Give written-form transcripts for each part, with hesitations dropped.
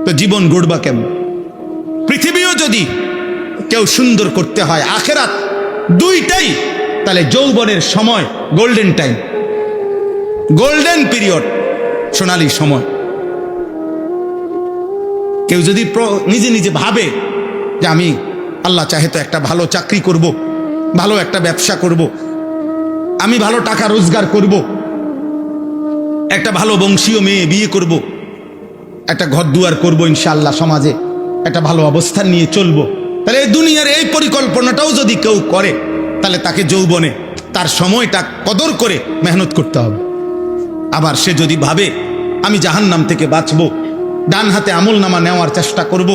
তো জীবন গড়বা কেমন? পৃথিবীও যদি কেউ সুন্দর করতে হয়, আখেরাত দুইটাই, তাহলে যৌবনের সময় গোল্ডেন টাইম, গোল্ডেন পিরিয়ড, সোনালী সময়। কেউ যদি নিজে নিজে ভাবে যে আমি আল্লাহ চাহে তো একটা ভালো চাকরি করব, ভালো একটা ব্যবসা করব, আমি ভালো টাকা রোজগার করব, একটা ভালো বংশীয় মেয়ে বিয়ে করব, একটা ঘর দুয়ার করবো ইনশাআল্লাহ, সমাজে একটা ভালো অবস্থান নিয়ে চলবো, তাহলে এই দুনিয়ার এই পরিকল্পনাটাও যদি কেউ করে, তাহলে তাকে যৌবনে তার সময়টা কদর করে মেহনত করতে হবে। আবার সে যদি ভাবে আমি জাহান্নাম থেকে বাঁচবো, ডান হাতে আমল নামা নেওয়ার চেষ্টা করব,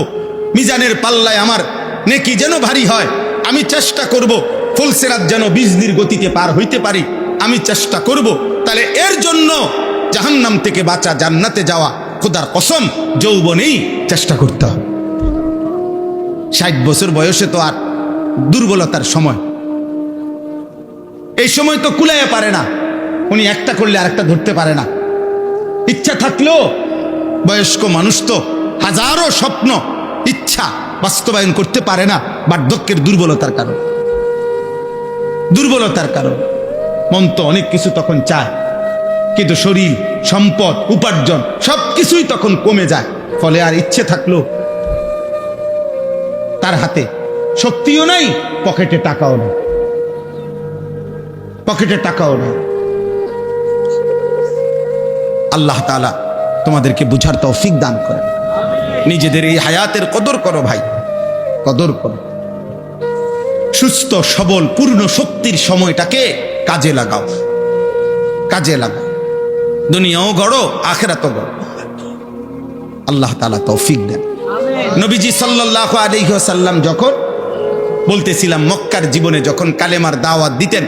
মিজানের পাল্লায় আমার নেকি যেন ভারী হয়, আমি চেষ্টা করব ফুলসেরাত যেন বিজলির গতিতে পার হইতে পারি, আমি চেষ্টা করব, তাহলে এর জন্য জাহান্নাম থেকে বাঁচা, জান্নাতে যাওয়া, খোদার কসম যৌবনেই চেষ্টা করতে হবে। 60 বছর বয়সে তো আর দুর্বলতার সময়, এই সময় তো কুলাইয়া পারে না, উনি একটা করলে আরেকটা ধরতে পারে না। ইচ্ছা থাকলেও বয়স্ক মানুষ তো হাজারো স্বপ্ন, ইচ্ছা বাস্তবায়ন করতে পারে না, বার্ধক্যের দুর্বলতার কারণ। দুর্বলতার কারণ মন তো অনেক কিছু তখন চায়, কিন্তু শরীর, সম্পদ, উপার্জন সবকিছুই তখন কমে যায়। ফলে আর ইচ্ছে থাকলো তার হাতে শক্তিও নাই, পকেটে টাকাও নেই, পকেটে টাকাও নেই। আল্লাহ তাআলা তোমাদেরকে বুঝার তৌফিক দান করেন। নিজেদের এই হায়াতের কদর করো ভাই, কদর করো। সুস্থ সবল পূর্ণ শক্তির সময়টাকে কাজে লাগাও, কাজে লাগাও। দুনিয়াও গড়ো, আখিরাতও গড়ো। আল্লাহ তাআলা তৌফিক দেন। নবীজি সাল্লাল্লাহু আলাইহি ওয়াসাল্লাম যখন বলতেছিলাম মক্কার জীবনে যখন কালেমার দাওয়াত দিতেন,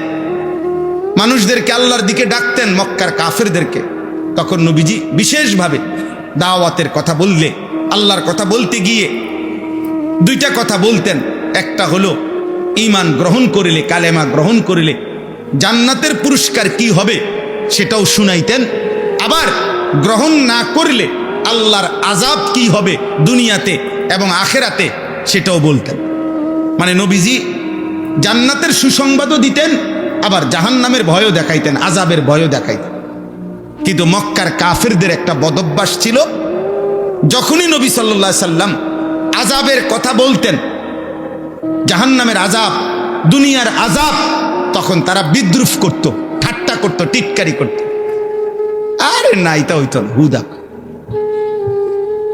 মানুষদেরকে আল্লাহর দিকে ডাকতেন, মক্কার কাফেরদেরকে, তখন নবীজি বিশেষভাবে দাওয়াতের কথা বললে, আল্লাহর কথা বলতে গিয়ে দুইটা কথা বলতেন। একটা হলো ঈমান গ্রহণ করিলে, কালেমা গ্রহণ করিলে জান্নাতের পুরস্কার কি হবে সেটাও শুনাইতেন। আবার গ্রহণ না করলে আল্লাহর আযাব কি হবে দুনিয়াতে এবং আখিরাতে সেটাও বলতেন। মানে নবীজি জান্নাতের সুসংবাদও দিতেন, আবার জাহান্নামের ভয়ও দেখাইতেন, আযাবের ভয়ও দেখাইতেন। কিন্তু মক্কার কাফেরদের একটা বদভ্যাস ছিল, যখনই নবী সাল্লাল্লাহু আলাইহি সাল্লাম আযাবের কথা বলতেন, জাহান্নামের আযাব, দুনিয়ার আযাব, তখন তারা বিদ্রুপ করত, ঠাট্টা করত, টিটকারি করত। আরে না, এটা হইতো না, হুদা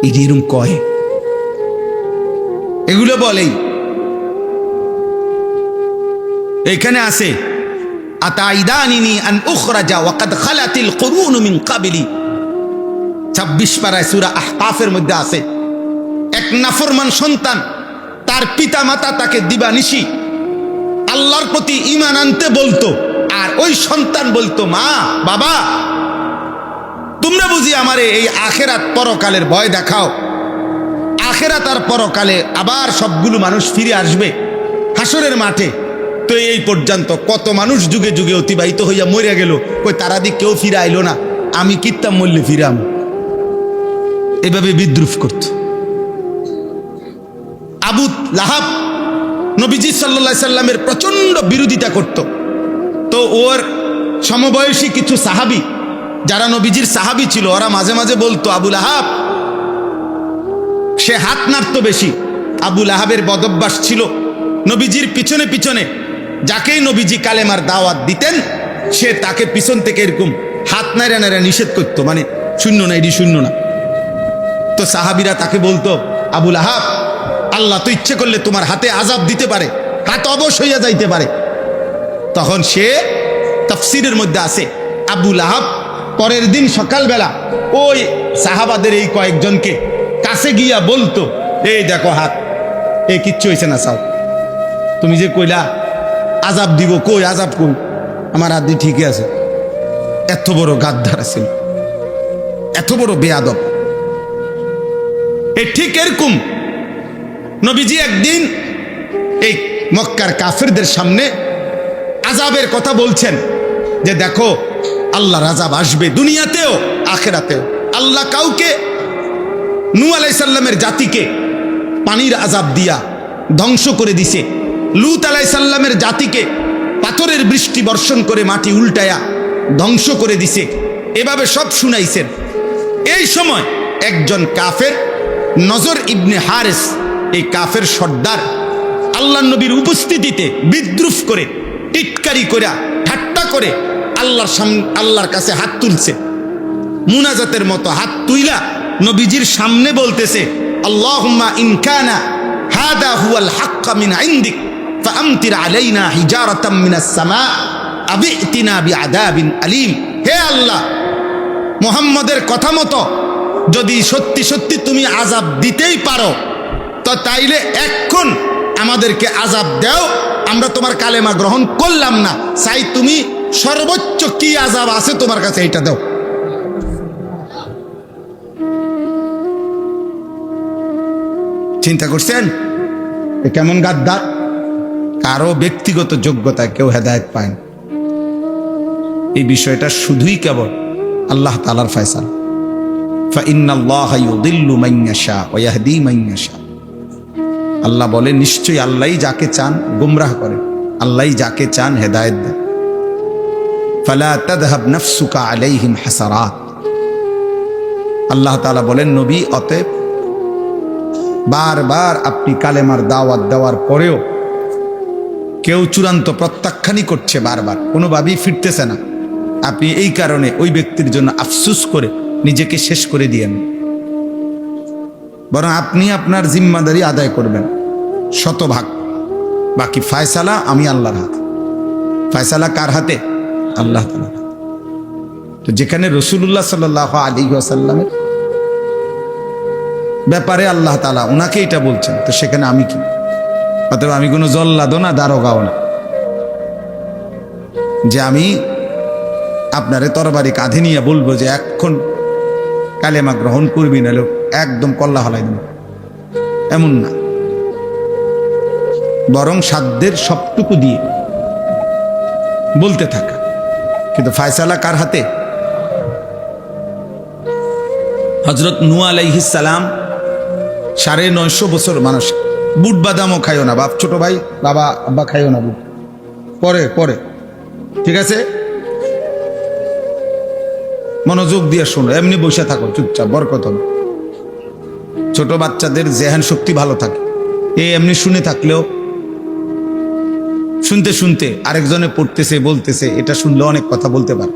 এরম কয়, এগুলো বলেই। এখানে আছে আতাইদানিনি আন উখরাজা ওয়া কাদ খালাতিল কুরুন মিন ক্বাবলি, 26 পারায় সূরা আহকাফের মধ্যে আছে, এক নাফরমান সন্তান, তার পিতা মাতা তাকে দিবানিশি আল্লাহর প্রতি ঈমান আনতে বলতো, আর ওই সন্তান বলতো, মা বাবা তোমরা বুঝি আমারে এই আখিরাত পরকালের ভয় দেখাও, আখিরাত আর পরকালে আবার সবগুলো মানুষ ফিরে আসবে হাসরের মাঠে। তো এই পর্যন্ত কত মানুষ যুগে যুগে অতিবাহিত হইয়া মরে গেল, কই তারা দিক কেউ ফিরে আইলো না, আমি কিত্তাম মরলে ফিরাম, এভাবে বিদ্রুপ করত। আবু লাহাব নবীজি সাল্লাল্লাহু আলাইহি সাল্লামের প্রচন্ড বিরোধিতা করত। তো ওর সমবয়সী কিছু সাহাবী যারা নবীজির সাহাবী ছিল, ওরা মাঝে মাঝে বলতো, আবু লাহাব সে হাত নাড়তো বেশি। আবু লাহাবের বদভ্যাস ছিল নবীজির পিছনে পিছনে যাকেই নবীজি কালেমার দাওয়াত দিতেন, সে তাকে পিছন থেকে এরকম হাত নাড়া নাড়া নিষেধ করতো, মানে শূন্য না, এটি শূন্য না। তো সাহাবীরা তাকে বলতো, আবু লাহাব আল্লাহ তো ইচ্ছে করলে তোমার হাতে আযাব দিতে পারে, হাত অবশ হইয়া যাইতে পারে। তখন সে তাফসীরের মধ্যে আছে, আবু লাহাব পরের দিন সকালবেলা ওই সাহাবাদের এই কয়েকজনকে কাছে গিয়া বলতো, এই দেখো হাত, এ কিচ্ছু হয়েছে না, চাও তুমি যে কইলা আযাব দিব, কই আযাব কই, আমার হাত দিয়ে ঠিকই আছে। এত বড় গাদ্দার ছিল, এত বড় বেয়াদব। এই ঠিক এরকম নবীজি একদিন এই মক্কার কাফেরদের সামনে আযাবের কথা বলছেন, যে দেখো আল্লাহর আযাব আসবে দুনিয়াতেও আখিরাতেও। আল্লাহ কাউকে নূহ আলাইহিস সালামের জাতিকে পানির আযাব দিয়া ধ্বংস করে দিছে, লূত আলাইহিস সালামের জাতিকে পাথরের বৃষ্টি বর্ষণ করে মাটি উল্টায়া ধ্বংস করে দিছে, এভাবে সব শুনাইছেন। এই সময় একজন কাফের নজর ইবনে হারিস, এই কাফের সর্দার আল্লাহর নবীর উপস্থিতিতে বিদ্রুপ করে, টিটকারি করে, ঠাট্টা করে আল্লাহর কাছে হাত তুলছে, মুনাজাতের মতো হাত তুইলা নবীজির সামনে বলতেছে, আল্লাহুম্মা ইন কানা হাদা হুয়াল হাক্ক মিন ইনদিক ফাআমতির আলাইনা হিজারাতাম মিনাস সামা আবিতিনা বিআযাবিন আলীম। হে আল্লাহ, মুহাম্মদের কথা মতো যদি সত্যি সত্যি তুমি আযাব দিতেই পারো, তো তাইলে এখন আমাদেরকে আযাব দাও, আমরা তোমার কালেমা গ্রহণ করলাম না, চাই তুমি সর্বোচ্চ কি আযাব আছে তোমার কাছে এটা দাও। চিন্তা করছেন এ কেমন গাদ্দার? কারো ব্যক্তিগত যোগ্যতা কেউ হেদায়েত পায় না, এই বিষয়টা শুধুই কেবল আল্লাহ তাআলার ফয়সালা। ফাইন্নাল্লাহা ইউদিল্লু মান ইয়াশা ওয়া ইয়াহদি মান ইয়াশা। আল্লাহ বলে নিশ্চয়ই আল্লাহই যাকে চান গুমরাহ করে, আল্লাহই যাকে চান হেদায়েত দেন। ফালা তাযহাব নাফসুকা আলাইহিম হাসারাত। আল্লাহ তাআলা বলেন, নবী অতএব বারবার আপনি কালেমার দাওয়াত দেওয়ার পরেও কেউ চূড়ান্ত প্রত্যাখ্যানই করছে, বারবার কোনোভাবেই ফিরতেছে না, আপনি এই কারণে ওই ব্যক্তির জন্য আফসুস করে নিজেকে শেষ করে দিয়েন, বরং আপনি আপনার জিম্মাদারি আদায় করবেন শতভাগ। বাকি ফয়সালা আমি আল্লাহর হাতে। ফয়সালা কার হাতে? আল্লাহ তাআলার হাতে। তো যেখানে রাসূলুল্লাহ সাল্লাল্লাহু আলাইহি ওয়াসাল্লামের ব্যাপারে আল্লাহ তাআলা ওনাকে এটা বলছেন, তো সেখানে আমি কি? অতএব আমি কোনো জল্লাদও না, দারোগাও না যে আমি আপনারে তরবারি কাঁধে নিয়ে বলবো যে এখন কালেমা গ্রহণ করবি, নাহলে একদম কল্লা হলাই দেব, এমন না। বরং সাধ্যের সবটুকু দিয়ে বলতে থাকা। কিন্তু ফয়সালা কার হাতে? হযরত নূহ আলাইহিস সালাম 950 বছর মানুষ, বুট বাদামও খাইও না, বাপ ছোট ভাই, বাবা আব্বা খাইও না বুট, পরে পরে, ঠিক আছে? মনোযোগ দিয়ে শোনো, এমনি বসে থাকো চুপচাপ, বরকত হবে। ছোট বাচ্চাদের জেহান শক্তি ভালো থাকে, এমনি শুনে থাকলেও শুনতে শুনতে আরেকজনে পড়তেছে বলতেছে, এটা শুনলে অনেক কথা বলতে পারে,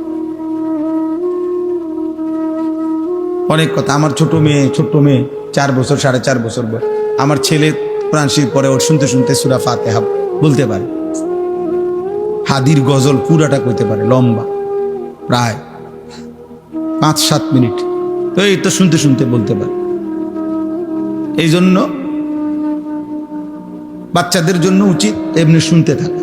অনেক কথা। আমার ছোট মেয়ে 4 বছর 4.5 বছর বয়স, আমার ছেলে কোরআন শরীফ পড়ে, ওর শুনতে শুনতে সূরা ফাতিহা বলতে পারে, হাদির গজল পুরাটা কইতে পারে, লম্বা প্রায় 5-7 মিনিট, তো এই তো শুনতে শুনতে বলতে পারে। এই জন্য বাচ্চাদের জন্য উচিত এমনি শুনতে থাকা,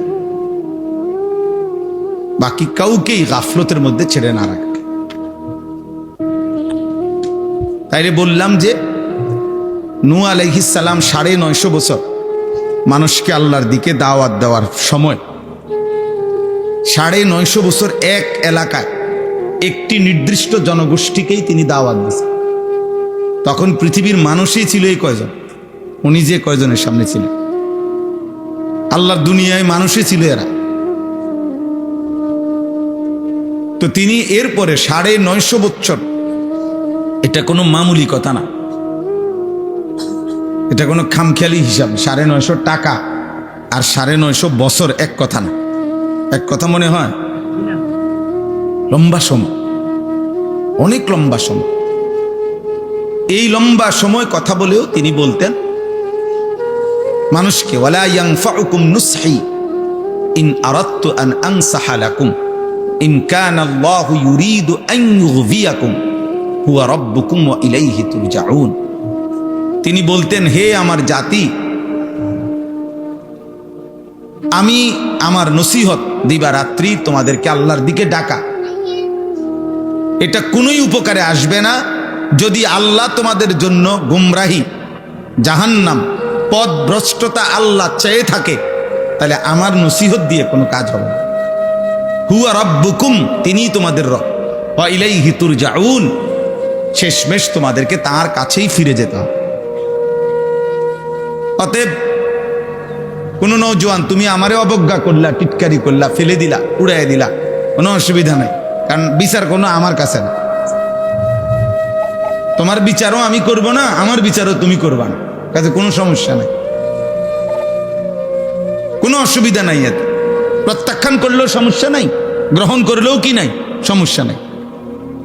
বাকি কাউকেই গাফলতের মধ্যে ছেড়ে না রাখা। তাইলে বললাম যে নূহ আলাইহিস সালাম 950 বছর মানুষকে আল্লাহর দিকে দাওয়াত দেওয়ার সময় 950 বছর এক এলাকায় একটি নির্দিষ্ট জনগোষ্ঠীকেই তিনি দাওয়াত দিয়েছেন। তখন পৃথিবীর মানুষই ছিল এই কয়জন, উনি যে কয়জনের সামনে ছিলেন, আল্লাহর দুনিয়ায় মানুষই ছিল এরা। তো তিনি এরপরে 950 বছর, এটা কোনো মামুলি কথা না, এটা কোনো খামখেয়ালি হিসাব। 950 টাকা আর 950 বছর এক কথা না, এক কথা মনে হয়? লম্বা সময়, অনেক লম্বা সময়। এই লম্বা সময় কথা বলেও তিনি বলতেন মানুষকে, ওয়ালা ইয়ানফাউকুম নুসহি ইন আরাদতু আন আনসাহা লাকুম ইন কানা আল্লাহু ইউরিদু আন ইউগভিয়াকুম হুয়া রাব্বুকুম ওয়া ইলাইহি তুরজাউন। তিনি বলতেন, হে আমার জাতি, আমি আমার নসিহত দিবা রাত্রি তোমাদেরকে আল্লাহর দিকে ডাকা, এটা কোনোই উপকারে আসবে না যদি আল্লাহ তোমাদের জন্য গুমরাহি, জাহান্নাম, পথভ্রষ্টতা আল্লাহ চেয়ে থাকে, তাহলে আমার নসিহত দিয়ে কোনো কাজ হবে না। হুয়া রাব্বুকুম, তিনিই তোমাদের রব, ওয়া ইলাইহি তুরজাউন, শেষমেশ তোমাদেরকে তার কাছেই ফিরে যেতে হবে। অতএব কোনো নওজোয়ান তুমি আমারে অবজ্ঞা করলা, টিটকারি করলা, ফেলে দিলা, উড়াই দিলা, কোনো অসুবিধা নাই, কারণ বিচার কোনো আমার কাছে না। তোমার বিচারও আমি করব না, আমার বিচারও তুমি করবা না, কাজে কোনো সমস্যা নাই, কোনো অসুবিধা নাই। এতে প্রত্যাখ্যান করলেও সমস্যা নাই, গ্রহণ করলেও কি নাই, সমস্যা নাই।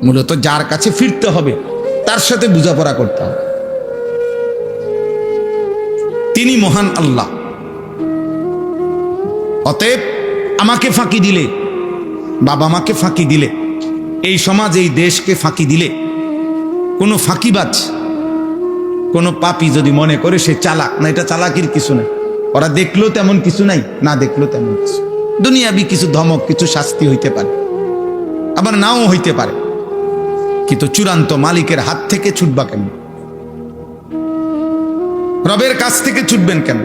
মূলত যার কাছে ফিরতে হবে তার সাথে বোঝাপড়া করতে হবে, তিনি মহান আল্লাহ। অতএব আমাকে ফাঁকি দিলে, বাবা মাকে ফাঁকি দিলে, এই সমাজ এই দেশকে ফাঁকি দিলে, কোনো ফাঁকিবাজ কোনো পাপী যদি মনে করে সে চালাক, না, এটা চালাকির কিছু নাই। ওরা দেখলেও তেমন কিছু নাই, না দেখলেও তেমন কিছু। দুনিয়াবি কিছু ধমক, কিছু শাস্তি হইতে পারে, আবার নাও হইতে পারে, কিন্তু চূড়ান্ত মালিকের হাত থেকে ছুটবা কেন? রবের কাছ থেকে ছুটবেন কেন?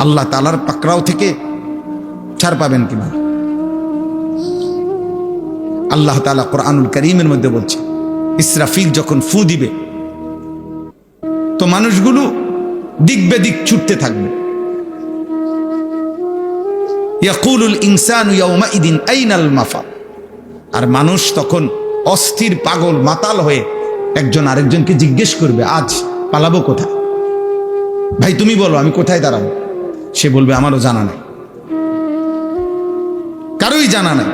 আল্লাহ তাআলার পাকড়াও থেকে ছাড় পাবেন কিনা? আল্লাহ তাআলা কোরআনুল কারীমের মধ্যে বলছে, ইসরাফিল যখন ফু দিবে তো মানুষগুলো দিক বেদিক ছুটতে থাকবে। ইয়াকুলুল ইনসানু ইয়াউমাইদিন আইনাল মাফার। আর মানুষ তখন অস্থির, পাগল, মাতাল হয়ে একজন আরেকজনকে জিজ্ঞেস করবে, আজ পালাবো কোথায়? ভাই তুমি বলো, আমি কোথায় দাঁড়াবো? সে বলবে, আমারও জানা নাই, কারোই জানা নাই।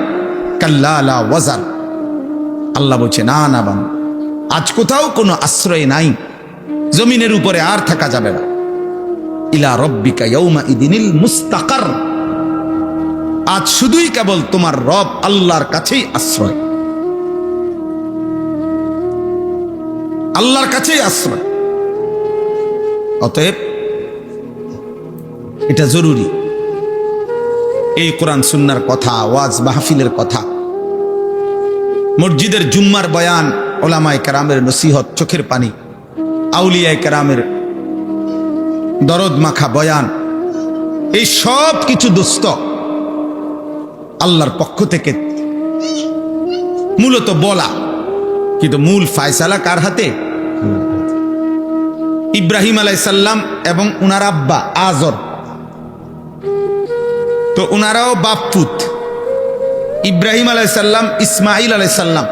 কাল্লা লা ওয়াজার। আল্লাহ বলছে, না না বান, আজ কোথাও কোনো আশ্রয় নাই, জমিনের উপরে আর থাকা যাবে না। ইলা রব্বিকা ইয়াউমাইদিনিল মুস্তাকার। আজ শুধুই কেবল তোমার রব আল্লাহর কাছেই আশ্রয়, আল্লাহর কাছেই আশ্রয়। অতএব এটা জরুরি। এই কোরআন সুন্নাহর কথা, ওয়াজ মাহফিলের কথা, মসজিদের জুম্মার বয়ান, ওলামায়ে কেরামের নসিহত, চোখের পানি, আউলিয়ায়ে কেরামের দরদ মাখা বয়ান, এই সব কিছু দোস্ত আল্লাহর পক্ষ থেকে মূলত বলা, কিন্তু মূল ফায়সালা কার হাতে? ইব্রাহিম আলাইহিস সালাম এবং উনার আব্বা আজর, তো উনারাও বাপ পুত। ইব্রাহিম আলাইহিস সালাম, ইসমাইল আলাইহিস সালাম,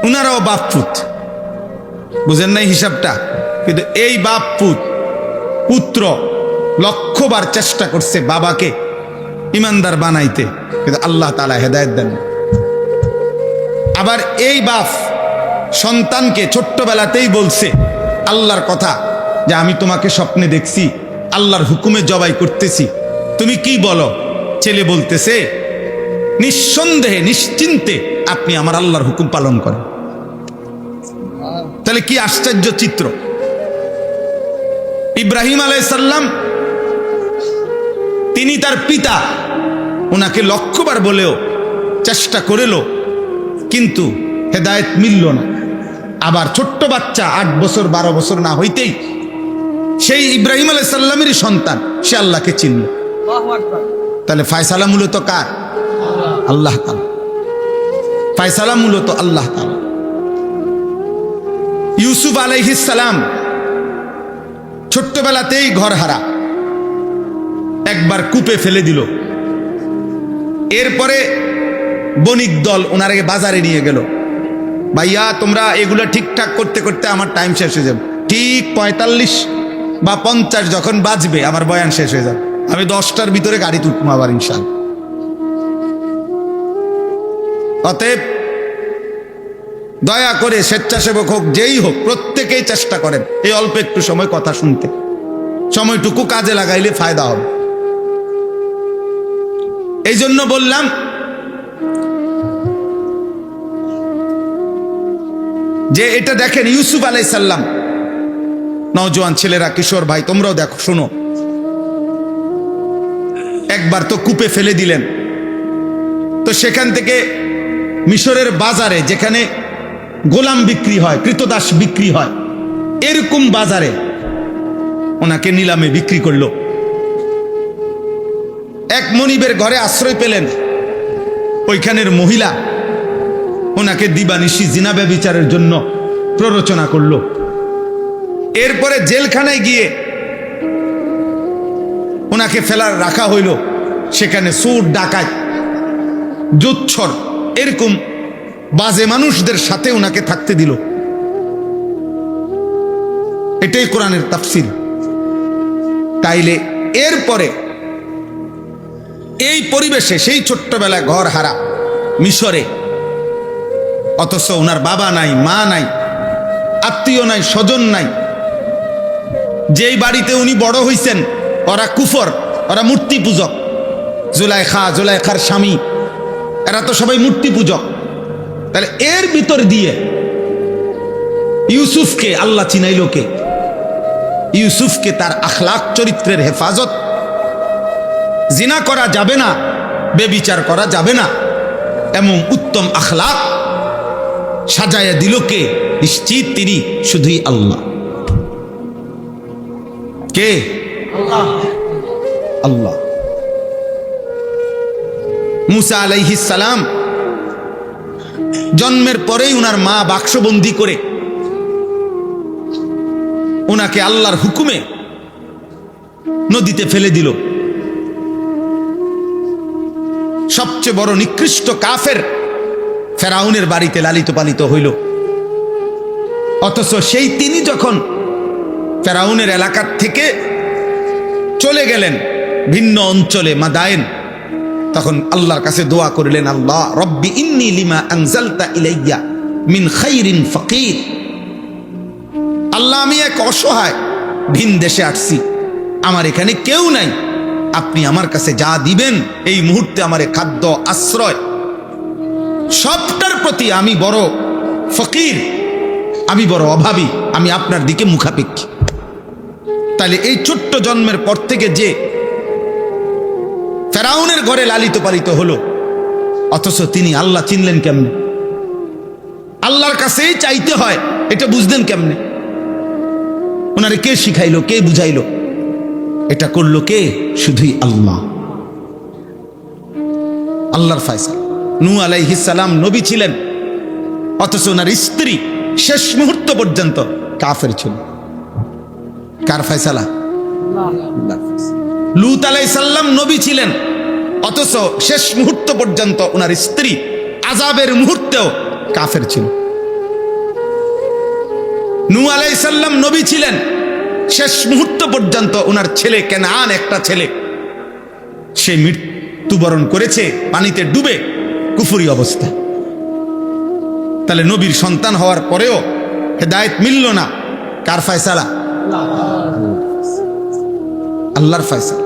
উনারাও বাপ পুত। বুঝেন নাই হিসাবটা? কিন্তু এই বাপ পুত্র লক্ষবার চেষ্টা করছে বাবাকে ইমানদার বানাইতে, কিন্তু আল্লাহ তাআলা হেদায়েত দেন। আবার এই বাপ সন্তানকে ছোট্টবেলাতেই বলছে আল্লাহর কথা, যে আমি তোমাকে স্বপ্নে দেখছি, আল্লাহর হুকুমে জবাই করতেছি, তুমি কি বলো? ছেলে বলতেছে, নিঃসন্দেহে নিশ্চিন্তে আপনি আমার আল্লাহর হুকুম পালন করেন। তাহলে কি আশ্চর্য চিত্র! ইব্রাহিম আলাইহিস সালাম, তিনি তার পিতা, ওনাকে লক্ষবার বলেও চেষ্টা করেল, কিন্তু হেদায়েত মিলল না। আবার ছোট্ট বাচ্চা 8 বছর 12 বছর না হইতেই সেই ইব্রাহিম আলাইহিস সালামেরই সন্তান, সে আল্লাহকে চিনল। তাহলে ফায়সালা মূলত কার? আল্লাহ তাআলা। ফায়সালা মূলত আল্লাহ তাআলা। ইউসুফ আলাইহিস সালাম ছোট্টবেলাতেই ঘর হারা, একবার কূপে ফেলে দিল। এরপরে বণিক দল ওনারে বাজারে নিয়ে গেল, ভাইয়া তোমরা এগুলো ঠিকঠাক করতে করতে আমার টাইম শেষ হয়ে যাবে, ঠিক 45 বা 50 যখন বাজবে আমার বয়ান শেষ হয়ে যাবে, আমি 10টার ভিতরে গাড়ি তুলবো আবার ইনশাআল্লাহ। অতএব দয়া করে স্বেচ্ছাসেবক হোক, যেই হোক, প্রত্যেকেই চেষ্টা করেন এই অল্প একটু সময় কথা শুনতে। সময়টুকু কাজে লাগাইলে ফায়দা হবে। এই জন্য বললাম, যে এটা দেখেন ইউসুফ আলাইহিস সালাম, নওজোয়ান ছেলেরা, কিশোর ভাই, তোমরাও দেখো, শোনো। একবার তো কূপে ফেলে দিলেন, তো সেখান থেকে মিশরের বাজারে, যেখানে গোলাম বিক্রি হয়, কৃতদাস বিক্রি হয়, এরকম বাজারে ওনাকে নিলামে বিক্রি করলো। এক মনিবের ঘরে আশ্রয় পেলেন। ওইখানের মহিলা ওনাকে দিবানিশি জিনা ব্যভিচারের জন্য প্ররোচনা করলো। এরপরে জেলখানায় গিয়ে ওনাকে ফেলার রাখা হইল। সেখানে সুর, ডাকাত, জোচ্ছর এরকম বাজে মানুষদের সাথে ওনাকে থাকতে দিল। এটাই কোরআনের তাফসীর। তাইলে এরপরে এই পরিবেশে, সেই ছোট্টবেলায় ঘর হারা মিশরে, অথচ ওনার বাবা নাই, মা নাই, আত্মীয় নাই, স্বজন নাই। যেই বাড়িতে উনি বড় হইছেন ওরা কুফর, ওরা মূর্তি পূজক। জুলাইখার স্বামী, এরা তো সবাই মূর্তি পূজক। তাহলে এর ভিতর দিয়ে ইউসুফকে আল্লাহ চিনাইল কে? ইউসুফকে তার আখলাক চরিত্রের হেফাজত, জিনা করা যাবে না, বেবিচার করা যাবে না, এমন উত্তম আখলাক সাজায়া দিল কে? নিশ্চিত তিনি শুধুই আল্লাহ। কে? আল্লাহ। মুসা আলাইহিস সালাম জন্মের পরেই উনার মা বাক্সবন্দি করে ওনাকে আল্লাহর হুকুমে নদীতে ফেলে দিল। সবচেয়ে বড় নিকৃষ্ট কাফের ফেরাউনের বাড়িতে লালিত পালিত হইল। অথচ সেই তিনি যখন ফেরাউনের এলাকার থেকে চলে গেলেন ভিন্ন অঞ্চলে মাদায়েন, তখন আল্লাহর কাছে দোয়া করিলেন, আল্লাহ রব্বি ইন্নী লিমা আনজালতা ইলাইয়া মিন খাইরিন ফাকির। আল্লাহ, আমি এক অসহায়, ভিন দেশে আসছি, আমার এখানে কেউ নাই, আপনি আমার কাছে যা দিবেন এই মুহূর্তে আমার খাদ্য, আশ্রয় সবটার প্রতি আমি বড় ফকির, আমি বড় অভাবী, আমি আপনার দিকে মুখাপেক্ষী। তাহলে এই ছোট্ট জন্মের পর থেকে যে ফেরাউনের ঘরে লালিত পালিত হলো, অথচ তিনি আল্লাহ চিনলেন কেমনে? আল্লাহর কাছেই চাইতে হয়, এটা বুঝলেন কেমনে? ওনারে কে শিখাইলো, কে বুঝাইলো? এটা করলো কে? শুধুই আল্লাহ। আল্লাহর ফয়সালা। নূহ আলাইহিস সালাম নবী ছিলেন, অথচ ওনার স্ত্রী শেষ মুহূর্ত পর্যন্ত কাফের ছিল। কার ফয়সালা? লূত আলাইহিস সালাম নবী ছিলেন, অথচ শেষ মুহূর্ত পর্যন্ত ওনার স্ত্রী আযাবের মুহূর্তেও কাফের ছিল। নূহ আলাইহিস সালাম নবী ছিলেন, শেষ মুহূর্ত পর্যন্ত ওনার ছেলে কেনান, একটা ছেলে, সে মৃত্যুবরণ করেছে পানিতে ডুবে, কুফরি অবস্থা। তাহলে নবীর সন্তান হওয়ার পরেও হেদায়েত মিলল না। কার ফয়সালা? আল্লাহর ফয়সালা।